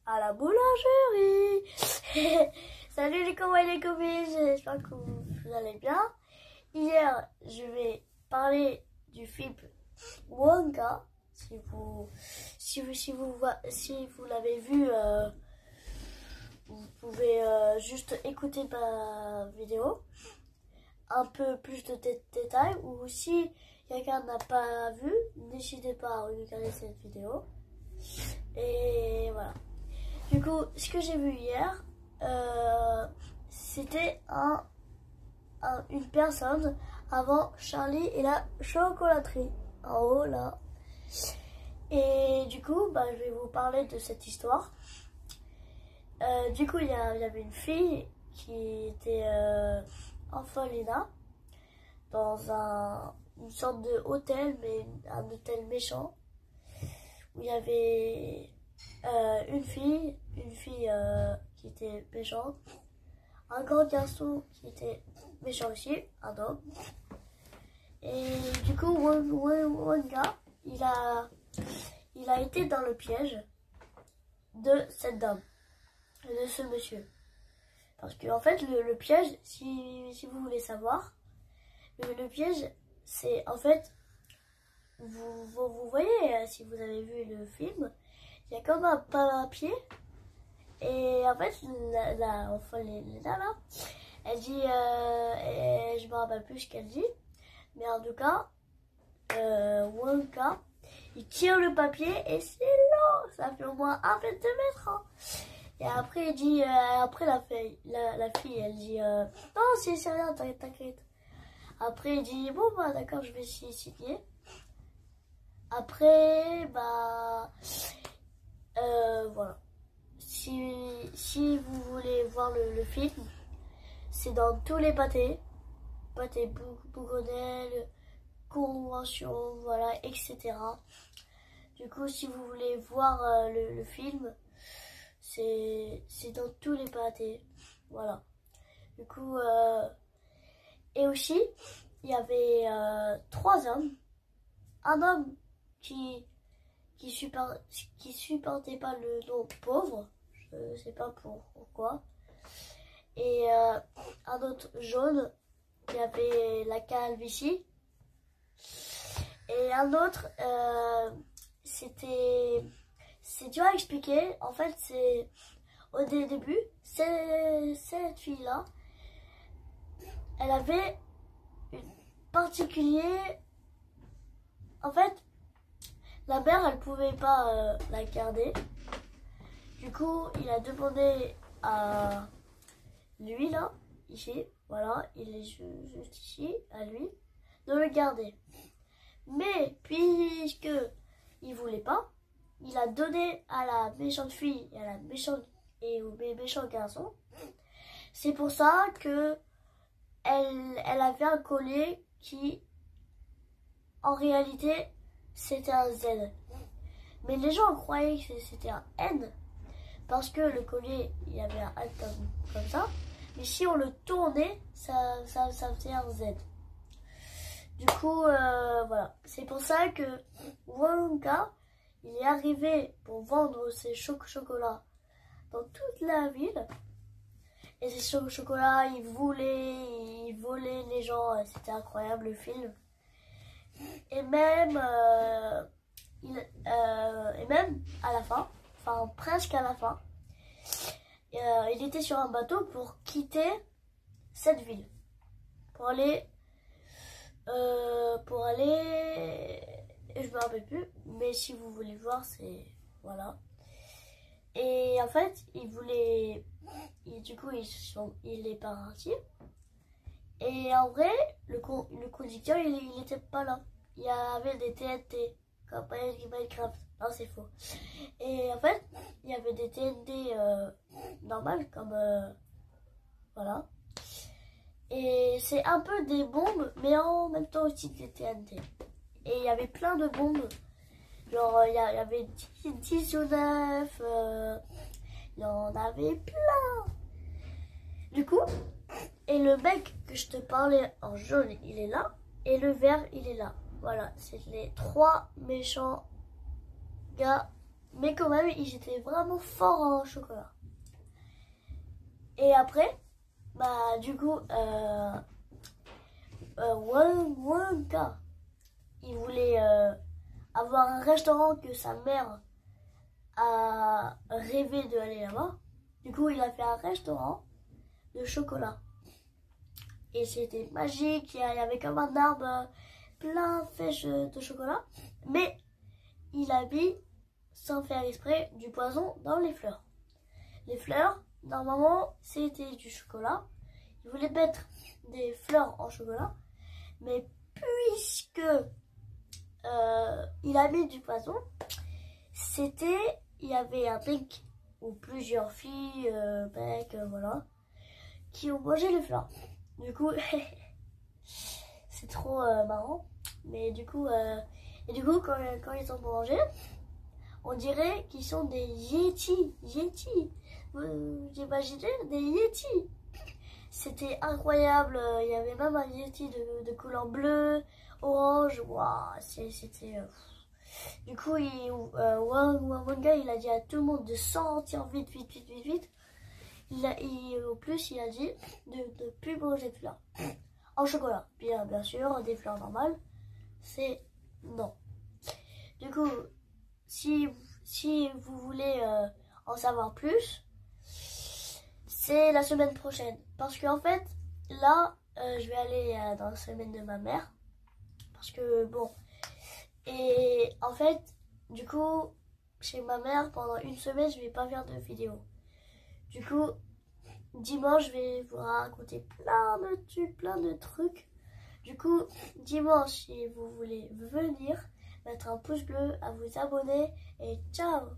à la boulangerie. Salut les copains et les copines, j'espère que vous allez bien. Hier, je vais parler du film Wonka. Si vous l'avez vu, vous pouvez juste écouter ma vidéo. Un peu plus de détails, ou si quelqu'un n'a pas vu, n'hésitez pas à regarder cette vidéo. Et voilà. Du coup, ce que j'ai vu hier, c'était une personne avant Charlie et la chocolaterie, en haut là. Et du coup, je vais vous parler de cette histoire. Du coup, il y avait une fille qui était orphelinat dans une sorte de hôtel, mais un hôtel méchant, où il y avait une fille qui était méchante, un grand garçon qui était méchant aussi, un homme. Et du coup, Wonka, il a été dans le piège de cette dame, de ce monsieur. Parce que en fait, le piège, si vous voulez savoir, le piège, c'est en fait, vous voyez, si vous avez vu le film, il y a comme un papier. Et en fait, là, elle dit, et je me rappelle plus ce qu'elle dit, mais en tout cas, Wonka, il tire le papier et c'est long, ça fait au moins 1 mètre, 2 mètres. Hein. Et après, il dit, après la fille, elle dit, non, c'est rien, t'inquiète. Après, il dit, bon, d'accord, je vais signer. Après, voilà. Si vous voulez voir le film, c'est dans tous les pâtés Bourgonel, Convention, voilà, etc. Du coup, si vous voulez voir le film, c'est dans tous les pâtés, voilà. Du coup, et aussi, il y avait 3 hommes. Un homme qui supportait pas le nom pauvre, je sais pas pourquoi. Et un autre jaune qui avait la calvitie. Et un autre, c'est dur à expliquer. En fait, c'est au début, cette fille-là, elle avait une particulier. En fait, la mère, elle pouvait pas la garder. Du coup, il a demandé à lui là, ici, voilà, il est juste ici, à lui, de le garder. Mais puisque il voulait pas, il a donné à la méchante fille et au méchant garçon. C'est pour ça que elle avait un collier qui, en réalité, c'était un Z. Mais les gens croyaient que c'était un N, parce que le collier, il y avait un N comme ça. Mais si on le tournait, ça faisait un Z. Du coup, voilà. C'est pour ça que Wonka, il est arrivé pour vendre ses chocolats dans toute la ville. Et ces chocolats, il volait les gens. C'était incroyable le film. Et même, à la fin, enfin presque à la fin, il était sur un bateau pour quitter cette ville. Pour aller, je me rappelle plus, mais si vous voulez voir, c'est, voilà. Et en fait, du coup, il est parti. Et en vrai, le conducteur, il était pas là. Il y avait des TNT, comme Minecraft. Non, c'est faux. Et en fait, il y avait des TNT normales, comme, voilà. Et c'est un peu des bombes, mais en même temps aussi des TNT. Et il y avait plein de bombes. Genre, il y avait 10 ou 9. Il y en avait plein. Du coup, et le mec que je te parlais en jaune, il est là. Et le vert, il est là. Voilà, c'est les 3 méchants gars Mais quand même, ils étaient vraiment forts en chocolat. Et après, bah du coup, Wonka, il voulait avoir un restaurant que sa mère a rêvé d'aller là-bas. Du coup, il a fait un restaurant de chocolat. Et c'était magique, il y avait comme un arbre plein de de chocolat. Mais il a mis, sans faire exprès, du poison dans les fleurs. Les fleurs, normalement, c'était du chocolat. Il voulait mettre des fleurs en chocolat. Mais puisque il a mis du poison, il y avait un mec ou plusieurs filles, mecs, voilà, qui ont mangé les fleurs. Du coup, c'est trop marrant. Mais du coup, quand ils ont mangé, on dirait qu'ils sont des yétis. Vous imaginez des yétis? C'était incroyable. Il y avait même un yéti de couleur bleue, orange. Waouh, c'était. Du coup, Wonka, il a dit à tout le monde de sortir vite. Au plus, il a dit de ne plus manger de fleurs. En chocolat. Bien sûr, des fleurs normales, c'est non. Du coup, si vous voulez en savoir plus, c'est la semaine prochaine. Parce qu'en fait, là, je vais aller dans la semaine de ma mère. Parce que, bon. Et en fait, du coup, chez ma mère, pendant une semaine, je vais pas faire de vidéo. Du coup, dimanche, je vais vous raconter plein de trucs. Du coup, dimanche, si vous voulez venir, mettre un pouce bleu, à vous abonner et ciao!